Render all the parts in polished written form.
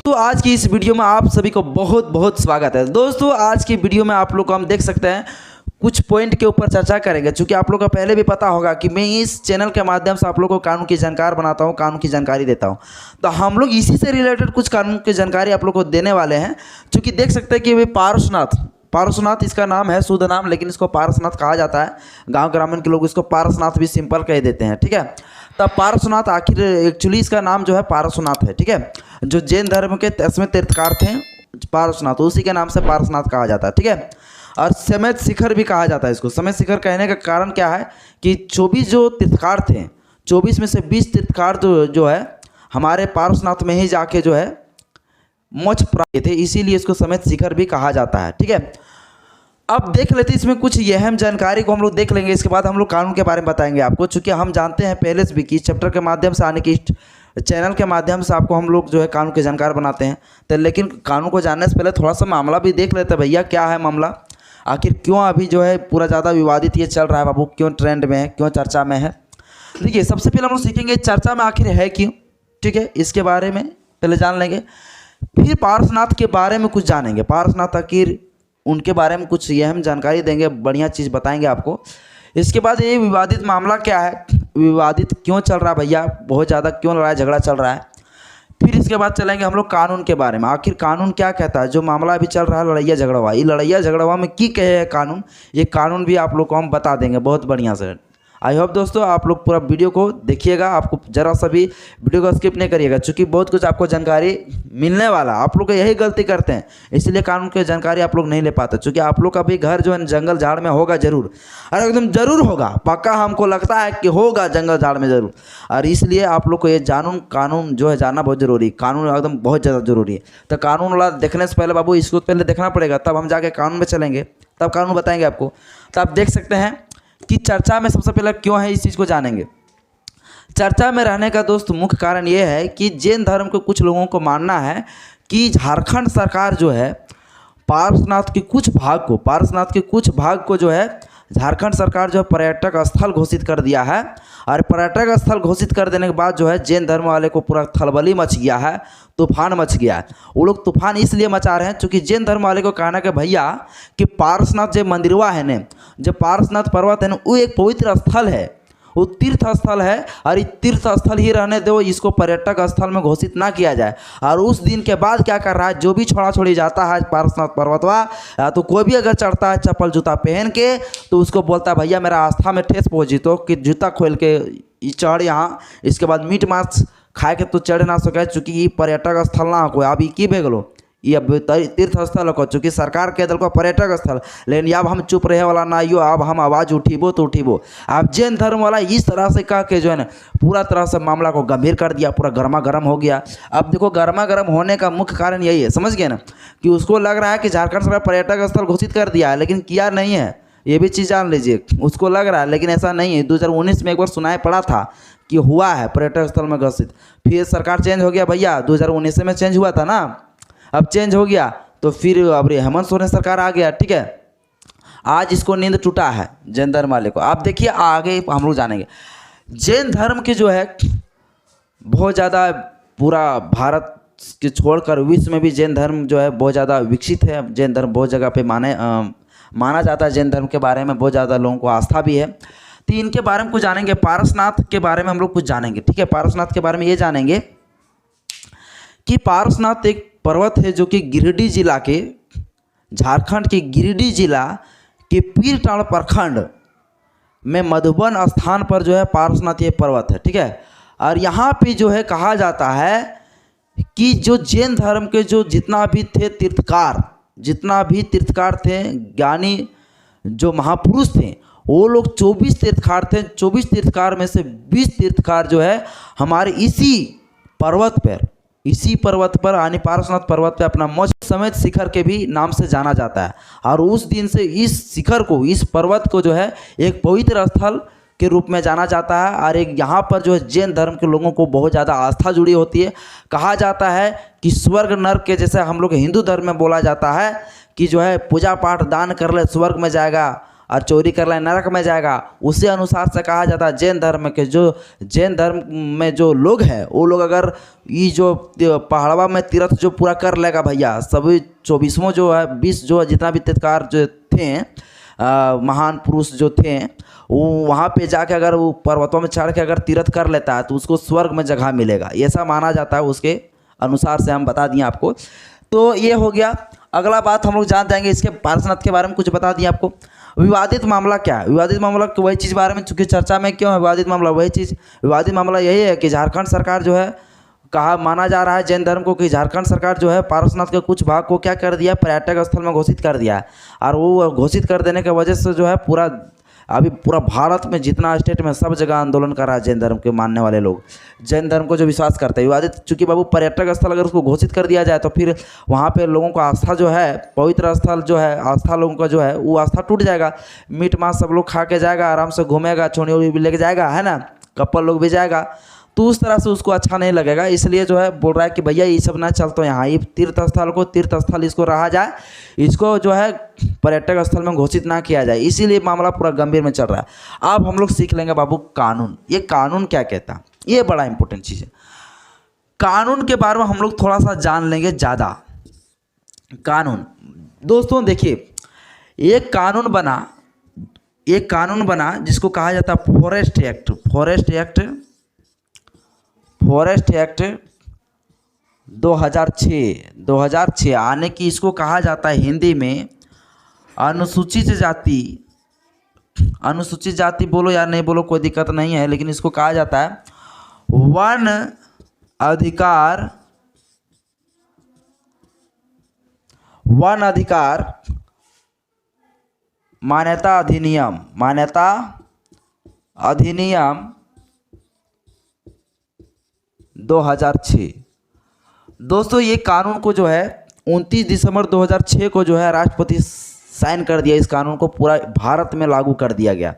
तो आज की इस वीडियो में आप सभी को बहुत बहुत स्वागत है। दोस्तों आज की वीडियो में आप लोग को हम देख सकते हैं कुछ पॉइंट के ऊपर चर्चा करेंगे। चूँकि आप लोग को पहले भी पता होगा कि मैं इस चैनल के माध्यम से आप लोग को कानून की जानकार बनाता हूं, कानून की जानकारी देता हूं। तो हम लोग इसी से रिलेटेड कुछ कानून की जानकारी आप लोग को देने वाले हैं। चूँकि देख सकते हैं कि वे पारसनाथ इसका नाम है, शुद्ध नाम, लेकिन इसको पारसनाथ कहा जाता है। गांव ग्रामीण के लोग इसको पारसनाथ भी सिंपल कह देते हैं, ठीक है। तब पारसनाथ आखिर एक्चुअली इसका नाम जो है पारसनाथ है, ठीक है। जो जैन धर्म के 10वें तीर्थकार थे पारसनाथ, उसी के नाम से पारसनाथ कहा जाता है, ठीक है। और समेत शिखर भी कहा जाता है इसको। समेत शिखर कहने का कारण क्या है कि 24 जो तीर्थकार थे, 24 में से 20 तीर्थकार जो है हमारे पारसनाथ में ही जाके जो है मोक्ष प्राप्त थे, इसीलिए इसको समेत शिखर भी कहा जाता है, ठीक है। अब देख लेते हैं इसमें कुछ अहम जानकारी को हम लोग देख लेंगे। इसके बाद हम लोग कानून के बारे में बताएंगे आपको। चूँकि हम जानते हैं पहले से भी कि इस चैप्टर के माध्यम से आने की चैनल के माध्यम से आपको हम लोग जो है कानून के जानकार बनाते हैं। तो लेकिन कानून को जानने से पहले थोड़ा सा मामला भी देख लेते हैं। भैया क्या है मामला, आखिर क्यों अभी जो है पूरा ज़्यादा विवादित ये चल रहा है बाबू, क्यों ट्रेंड में है, क्यों चर्चा में है। देखिए सबसे पहले हम लोग सीखेंगे चर्चा में आखिर है क्यों, ठीक है। इसके बारे में पहले जान लेंगे, फिर पारसनाथ के बारे में कुछ जानेंगे। पारसनाथ आखिर उनके बारे में कुछ अहम जानकारी देंगे, बढ़िया चीज़ बताएंगे आपको। इसके बाद ये विवादित मामला क्या है, विवादित क्यों चल रहा है भैया, बहुत ज़्यादा क्यों लड़ाई झगड़ा चल रहा है। फिर इसके बाद चलेंगे हम लोग कानून के बारे में। आखिर कानून क्या कहता है, जो मामला अभी चल रहा है लड़ैया झगड़वा, ये लड़ैया झगड़वा में की कहे है कानून, ये कानून भी आप लोग को हम बता देंगे बहुत बढ़िया से। आई होप दोस्तों आप लोग पूरा वीडियो को देखिएगा, आपको ज़रा सा भी वीडियो को स्किप नहीं करिएगा, क्योंकि बहुत कुछ आपको जानकारी मिलने वाला। आप लोग यही गलती करते हैं, इसलिए कानून की जानकारी आप लोग नहीं ले पाते। क्योंकि आप लोग का भी घर जो है जंगल झाड़ में होगा जरूर, और एकदम ज़रूर होगा, पक्का हमको लगता है कि होगा जंगल झाड़ में ज़रूर। और इसलिए आप लोग को ये कानून जो है जानना बहुत ज़रूरी है, कानून एकदम बहुत ज़्यादा ज़रूरी है। तो कानून वाला देखने से पहले बाबू इसको पहले देखना पड़ेगा, तब हम जाके कानून में चलेंगे, तब कानून बताएंगे आपको। तो आप देख सकते हैं कि चर्चा में सबसे पहले क्यों है, इस चीज़ को जानेंगे। चर्चा में रहने का दोस्त मुख्य कारण ये है कि जैन धर्म के कुछ लोगों को मानना है कि झारखंड सरकार जो है पारसनाथ के कुछ भाग को जो है झारखंड सरकार जो है पर्यटक स्थल घोषित कर दिया है। और पर्यटक स्थल घोषित कर देने के बाद जो है जैन धर्म वाले को पूरा खलबली मच गया है, तूफान मच गया है। वो लोग तूफान इसलिए मचा रहे हैं क्योंकि जैन धर्म वाले को कहना कि भैया कि पारसनाथ जो मंदिरवा है न, जो पारसनाथ पर्वत है ना, वो एक पवित्र स्थल है, वो तीर्थ स्थल है। और ये तीर्थ स्थल ही रहने दो, इसको पर्यटक स्थल में घोषित ना किया जाए। और उस दिन के बाद क्या कर रहा है, जो भी छोड़ा छोड़ी जाता है पारसनाथ पर्वतवा, तो कोई भी अगर चढ़ता है चप्पल जूता पहन के, तो उसको बोलता है भैया मेरा आस्था में ठेस पहुँची, तो कि जूता खोल के चढ़ यहाँ, इसके बाद मीट मांस खाए के तो चढ़ ना सके, चूँकि ये पर्यटक स्थल ना हो। अब ये की भेगलो, ये अब तीर्थ स्थल हो, चूँकि सरकार कह दिल पर्यटक स्थल, लेकिन अब हम चुप रहे वाला ना यो, अब हम आवाज़ उठीबो तो उठीबो। अब जैन धर्म वाला इस तरह से कह के जो है ना पूरा तरह से मामला को गंभीर कर दिया, पूरा गर्मा गर्म हो गया। अब देखो गर्मा गर्म होने का मुख्य कारण यही है, समझ गए ना, कि उसको लग रहा है कि झारखंड सरकार पर्यटक स्थल घोषित कर दिया है, लेकिन किया नहीं है। ये भी चीज़ जान लीजिए, उसको लग रहा है लेकिन ऐसा नहीं है। 2019 में एक बार सुनाई पड़ा था कि हुआ है पर्यटक स्थल में घोषित, फिर सरकार चेंज हो गया भैया, 2019 में चेंज हुआ था ना, अब चेंज हो गया तो फिर अब हेमंत सोरेन सरकार आ गया, ठीक है। आज इसको नींद टूटा है जैन धर्म वाले को। आप देखिए आगे हम लोग जानेंगे। जैन धर्म के जो है बहुत ज़्यादा पूरा भारत के छोड़कर विश्व में भी जैन धर्म जो है बहुत ज़्यादा विकसित है। जैन धर्म बहुत जगह पे माना जाता है। जैन धर्म के बारे में बहुत ज़्यादा लोगों को आस्था भी है। तो इनके बारे में कुछ जानेंगे, पारसनाथ के बारे में हम लोग कुछ जानेंगे, ठीक है। पारसनाथ के बारे में ये जानेंगे कि पारसनाथ एक पर्वत है जो कि गिरिडीह जिला के, झारखंड के गिरिडीह जिला के पीरटांड़ प्रखंड में मधुबन स्थान पर जो है पारसनाथ ये पर्वत है, ठीक है। और यहाँ पे जो है कहा जाता है कि जो जैन धर्म के जो जितना भी तीर्थकार थे, ज्ञानी जो महापुरुष थे, वो लोग 24 तीर्थकार थे। 24 तीर्थकार में से 20 तीर्थकार जो है हमारे इसी पर्वत पर यानी पारसनाथ पर्वत पे अपना मोक्ष समेत शिखर के भी नाम से जाना जाता है। और उस दिन से इस शिखर को, इस पर्वत को जो है एक पवित्र स्थल के रूप में जाना जाता है। और एक यहाँ पर जो है जैन धर्म के लोगों को बहुत ज़्यादा आस्था जुड़ी होती है। कहा जाता है कि स्वर्ग नर्क के जैसे हम लोग हिंदू धर्म में बोला जाता है कि जो है पूजा पाठ दान कर ले स्वर्ग में जाएगा, और चोरी कर ले नरक में जाएगा। उसी अनुसार से कहा जाता है जैन धर्म के जो जैन धर्म में जो लोग हैं वो लोग अगर ये जो पहाड़वा में तीर्थ जो पूरा कर लेगा भैया, सभी 24वां जो है 20 जो जितना भी तीर्थकार जो थे महान पुरुष जो थे वो वहाँ पे जाके अगर वो पर्वतों में चढ़ के अगर तीर्थ कर लेता है तो उसको स्वर्ग में जगह मिलेगा, ऐसा माना जाता है। उसके अनुसार से हम बता दिए आपको। तो ये हो गया। अगला बात हम लोग जान जाएंगे इसके पार्श्वनाथ के बारे में कुछ बता दिए आपको। विवादित मामला क्या है? विवादित मामला वही चीज़ बारे में, चूँकि चर्चा में क्यों है विवादित मामला, वही चीज़ विवादित मामला यही है कि झारखंड सरकार जो है कहा माना जा रहा है जैन धर्म को कि झारखंड सरकार जो है पार्श्वनाथ के कुछ भाग को क्या कर दिया, पर्यटक स्थल में घोषित कर दिया है। और वो घोषित कर देने की वजह से जो है अभी पूरा भारत में जितना स्टेट में सब जगह आंदोलन कर रहा है जैन धर्म के मानने वाले लोग, जैन धर्म को जो विश्वास करते हैं। विवादित चूँकि बाबू पर्यटक स्थल अगर उसको घोषित कर दिया जाए तो फिर वहाँ पे लोगों का आस्था जो है, पवित्र स्थल जो है, आस्था लोगों का जो है वो आस्था टूट जाएगा। मीट मांस सब लोग खा के जाएगा, आराम से घूमेगा, छोड़ी उड़ी भी लेके जाएगा, है ना, कपल लोग भी जाएगा, तो उस तरह से उसको अच्छा नहीं लगेगा। इसलिए जो है बोल रहा है कि भैया ये सब ना चलते यहाँ, ये तीर्थ स्थल को तीर्थ स्थल इसको रहा जाए, इसको जो है पर्यटक स्थल में घोषित ना किया जाए। इसीलिए मामला पूरा गंभीर में चल रहा है। अब हम लोग सीख लेंगे बाबू कानून। ये कानून क्या कहता है, ये बड़ा इंपॉर्टेंट चीज़ है। कानून के बारे में हम लोग थोड़ा सा जान लेंगे ज़्यादा। कानून दोस्तों देखिए, एक कानून बना जिसको कहा जाता है फॉरेस्ट एक्ट 2006 आने की इसको कहा जाता है हिंदी में अनुसूचित जाति बोलो या नहीं बोलो कोई दिक्कत नहीं है, लेकिन इसको कहा जाता है वन अधिकार मान्यता अधिनियम 2006। दोस्तों ये कानून को जो है 29 दिसंबर 2006 को जो है राष्ट्रपति साइन कर दिया। इस कानून को पूरा भारत में लागू कर दिया गया।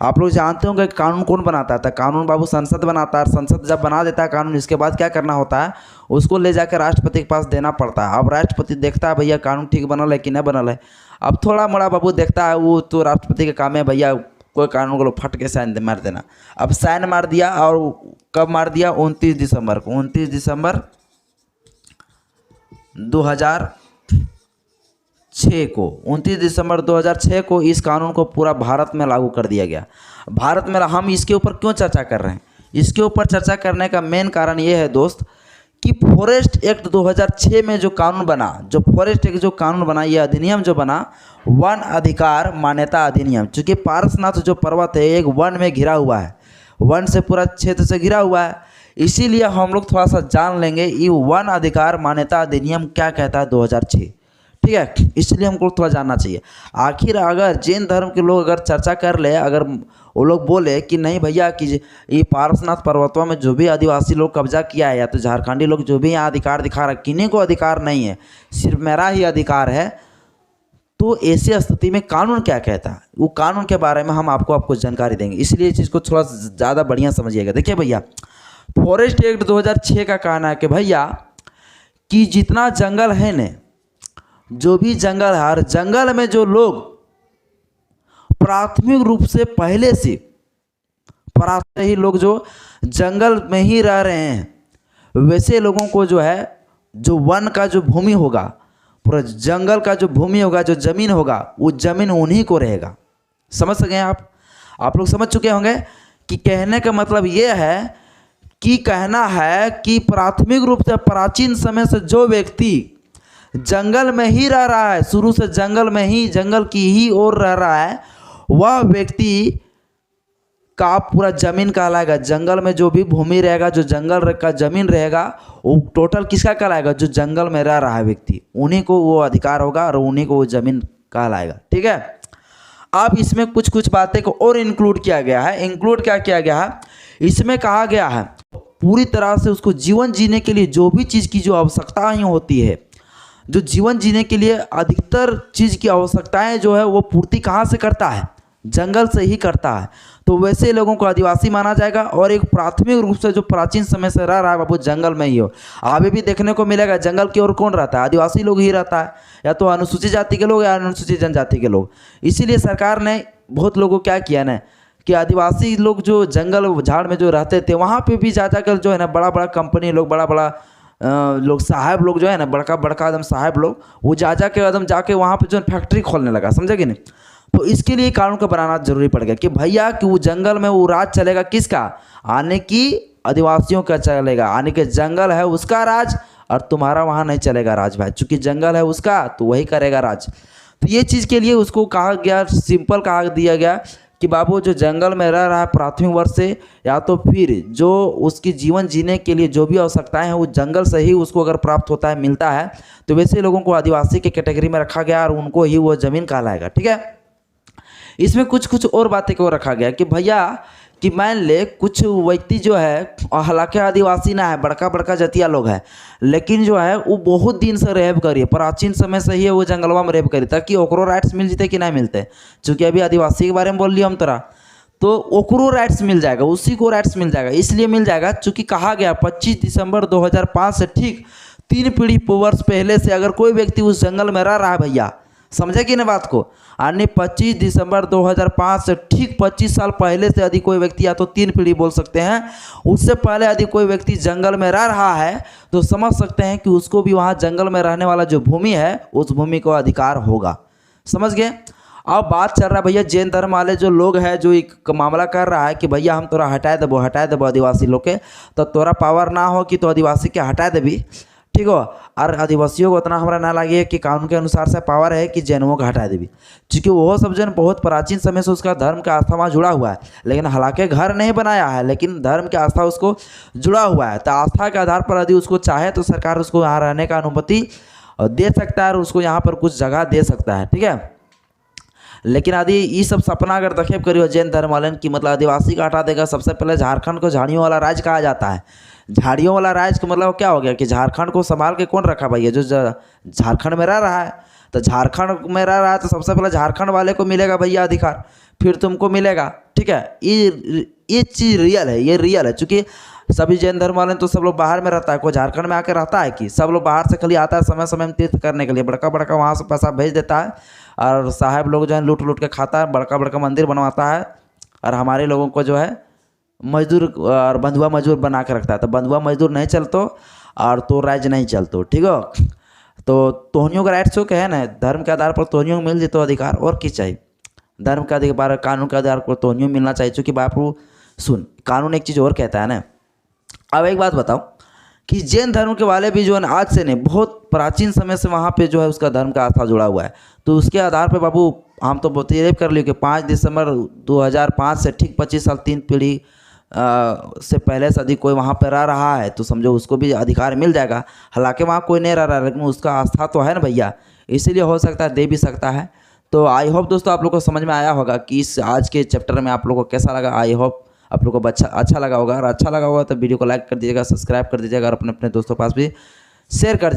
आप लोग जानते होंगे कि कानून कौन बनाता है? कानून बाबू संसद बनाता है। संसद जब बना देता है कानून, इसके बाद क्या करना होता है, उसको ले जाकर राष्ट्रपति के पास देना पड़ता है। अब राष्ट्रपति देखता है भैया कानून ठीक बनल है कि नहीं बनल है। अब थोड़ा मोड़ा बाबू देखता है, वो तो राष्ट्रपति का काम है भैया कोई कानून को फट के साइन मार देना। अब साइन मार दिया, और कब मार दिया? 29 दिसंबर को। 29 दिसंबर 2006 को 29 दिसंबर 2006 को इस कानून को पूरा भारत में लागू कर दिया गया। भारत में हम इसके ऊपर क्यों चर्चा कर रहे हैं? इसके ऊपर चर्चा करने का मेन कारण ये है दोस्त कि फॉरेस्ट एक्ट 2006 में जो कानून बना, जो फॉरेस्ट एक्ट जो कानून बना, ये अधिनियम जो बना, वन अधिकार मान्यता अधिनियम। चूँकि पारसनाथ जो पर्वत है एक वन में घिरा हुआ है, वन से पूरा क्षेत्र से घिरा हुआ है, इसीलिए हम लोग थोड़ा सा जान लेंगे ये वन अधिकार मान्यता अधिनियम क्या कहता है 2006। ठीक है, इसलिए हमको थोड़ा जानना चाहिए। आखिर अगर जैन धर्म के लोग अगर चर्चा कर ले, अगर वो लोग बोले कि नहीं भैया कि ये पारसनाथ पर्वतों में जो भी आदिवासी लोग कब्जा किया है या तो झारखंडी लोग जो भी यहाँ अधिकार दिखा रहा है, किन्हीं को अधिकार नहीं है, सिर्फ मेरा ही अधिकार है, तो ऐसी स्थिति में कानून क्या कहता है, वो कानून के बारे में हम आपको जानकारी देंगे। इसलिए इस चीज़ को थोड़ा ज़्यादा बढ़िया समझिएगा। देखिए भैया, फॉरेस्ट एक्ट 2006 का कहना है कि भैया कि जितना जंगल है न, जो भी जंगल है, हर जंगल में जो लोग प्राथमिक रूप से पहले से ही लोग जो जंगल में ही रह रहे हैं, वैसे लोगों को जो है जो वन का जो भूमि होगा, पूरा जंगल का जो भूमि होगा, जो ज़मीन होगा, वो ज़मीन उन्हीं को रहेगा। समझ सके आप लोग समझ चुके होंगे कि कहने का मतलब ये है कि कहना है कि प्राथमिक रूप से प्राचीन समय से जो व्यक्ति जंगल में ही रह रहा है, शुरू से जंगल में ही, जंगल की ही ओर रह रहा है, वह व्यक्ति का पूरा ज़मीन कहलाएगा। जंगल में जो भी भूमि रहेगा, जो जंगल का ज़मीन रहेगा, वो टोटल किसका कहलाएगा? जो जंगल में रह रहा है व्यक्ति, उन्हीं को वो अधिकार होगा और उन्हीं को वो ज़मीन कहलाएगा। ठीक है, अब इसमें कुछ बातें को और इंक्लूड किया गया है। इंक्लूड क्या किया गया है? इसमें कहा गया है पूरी तरह से उसको जीवन जीने के लिए जो भी चीज़ की जो आवश्यकताएँ होती है, जो जीवन जीने के लिए अधिकतर चीज़ की आवश्यकताएं जो है वो पूर्ति कहाँ से करता है? जंगल से ही करता है, तो वैसे लोगों को आदिवासी माना जाएगा। और एक प्राथमिक रूप से जो प्राचीन समय से रह रहा है बाबू जंगल में ही हो। अभी भी देखने को मिलेगा जंगल की ओर कौन रहता है, आदिवासी लोग ही रहता है, या तो अनुसूचित जाति के लोग या अनुसूचित जनजाति के लोग। इसीलिए सरकार ने बहुत लोगों को क्या किया ना कि आदिवासी लोग जो जंगल झाड़ में जो रहते थे वहाँ पे भी जा जाकर जो है ना बड़ा बड़ा कंपनी लोग, बड़ा बड़ा लोग, साहब लोग जो है ना, बड़का बड़का एकदम साहब लोग, वो जा के एकदम जाके वहाँ पे जो है फैक्ट्री खोलने लगा, समझे कि नहीं। तो इसके लिए कानून को बनाना जरूरी पड़ गया कि भैया कि वो जंगल में वो राज चलेगा किसका, आने की आदिवासियों का चलेगा, आने के जंगल है उसका राज, और तुम्हारा वहाँ नहीं चलेगा राज भाई, चूँकि जंगल है उसका तो वही करेगा राज। तो ये चीज़ के लिए उसको कहा गया, सिंपल कहा दिया गया कि बाबू जो जंगल में रह रहा है प्राथमिक वर्ष से, या तो फिर जो उसकी जीवन जीने के लिए जो भी आवश्यकताएं हैं वो जंगल से ही उसको अगर प्राप्त होता है, मिलता है, तो वैसे लोगों को आदिवासी के कैटेगरी में रखा गया और उनको ही वो ज़मीन कहलाएगा। ठीक है। इसमें कुछ कुछ और बातें को रखा गया कि भैया कि मान ले कुछ व्यक्ति जो है, हालांकि आदिवासी ना है, बड़का बड़का जतिया लोग है, लेकिन जो है वो बहुत दिन से रेप करिए, प्राचीन समय से ही वो जंगलवा में रेप करी ताकि ओकरो राइट्स मिल जते कि नहीं मिलते। चूँकि अभी आदिवासी के बारे में बोल लिया हम तोरा, तो ओकरो राइट्स मिल जाएगा, उसी को राइट्स मिल जाएगा। इसलिए मिल जाएगा चूँकि कहा गया 25 दिसंबर 2005 से ठीक 3 पीढ़ी वर्ष पहले से अगर कोई व्यक्ति उस जंगल में रह रहा है भैया, समझे कि ना बात को, यानी 25 दिसंबर 2005 से ठीक 25 साल पहले से यदि कोई व्यक्ति, या तो 3 पीढ़ी बोल सकते हैं, उससे पहले यदि कोई व्यक्ति जंगल में रह रहा है तो समझ सकते हैं कि उसको भी वहाँ जंगल में रहने वाला जो भूमि है उस भूमि को अधिकार होगा। समझ गए। अब बात चल रहा है भैया जैन धर्म वाले जो लोग हैं, जो एक मामला कर रहा है कि भैया हम तोरा हटाए देबो आदिवासी लोग के, तो तोरा पावर ना हो कि तो आदिवासी के हटाए देबी, ठीक हो। और आदिवासियों को उतना हमारा ना लगे कि कानून के अनुसार से पावर है कि जैनों को हटा देवी, क्योंकि वो सब जन बहुत प्राचीन समय से उसका धर्म का आस्था वहाँ जुड़ा हुआ है, लेकिन हालांकि घर नहीं बनाया है, लेकिन धर्म की आस्था उसको जुड़ा हुआ है। तो आस्था के आधार पर यदि उसको चाहे तो सरकार उसको यहाँ रहने का अनुमति दे सकता है और उसको यहाँ पर कुछ जगह दे सकता है। ठीक है। लेकिन यदि ये सब सपना अगर दखेब करियो जैन धर्म वाले की, मतलब आदिवासी का हटा देगा, सबसे पहले झारखंड को झाड़ियों वाला राज्य कहा जाता है। झाड़ियों वाला राज्य का मतलब क्या हो गया कि झारखंड को संभाल के कौन रखा भैया, जो झारखंड में रह रहा है। तो झारखंड में रह रहा है तो सबसे पहले झारखंड वाले को मिलेगा भैया अधिकार, फिर तुमको मिलेगा। ठीक है। ये चीज़ रियल है, ये रियल है। चूँकि सभी जैन धर्म वाले तो सब लोग बाहर में रहता है, कोई झारखंड में आके रहता है कि सब लोग बाहर से खाली आता है समय समय में तीर्थ करने के लिए, बड़का बड़का वहाँ से पैसा भेज देता है और साहब लोग जो है लूट लूट के खाता है, बड़का बड़का मंदिर बनवाता है और हमारे लोगों को जो है मजदूर और बंधुआ मजदूर बना के रखता है। तो बंधुआ मजदूर नहीं चलतो और तो राज्य नहीं चलतो। ठीक हो। तो तोहनियों का राइट्स हो क्या है ना, धर्म के आधार पर तोहनियों को मिल जेतो अधिकार, और क्या चाहिए। धर्म का अधिकार कानून के आधार पर तोहनियों मिलना चाहिए। चूँकि बापू सुन, कानून एक चीज़ और कहता है ना। अब एक बात बताओ कि जैन धर्म के वाले भी जो है आज से नहीं, बहुत प्राचीन समय से वहाँ पे जो है उसका धर्म का आस्था जुड़ा हुआ है। तो उसके आधार पे बाबू हम तो बहुत ये कर लिए कि 5 दिसंबर 2005 से ठीक 25 साल 3 पीढ़ी से पहले से यदि कोई वहाँ पर रह रहा है तो समझो उसको भी अधिकार मिल जाएगा। हालांकि वहाँ कोई नहीं रह रहा है, लेकिन उसका आस्था तो है ना भैया, इसीलिए हो सकता है दे भी सकता है। तो आई होप दोस्तों आप लोग को समझ में आया होगा कि इस आज के चैप्टर में आप लोग को कैसा लगा। आई होप आप लोग को अच्छा लगा होगा, और अच्छा लगा होगा तो वीडियो को लाइक कर दीजिएगा, सब्सक्राइब कर दीजिएगा और अपने अपने दोस्तों के पास भी शेयर कर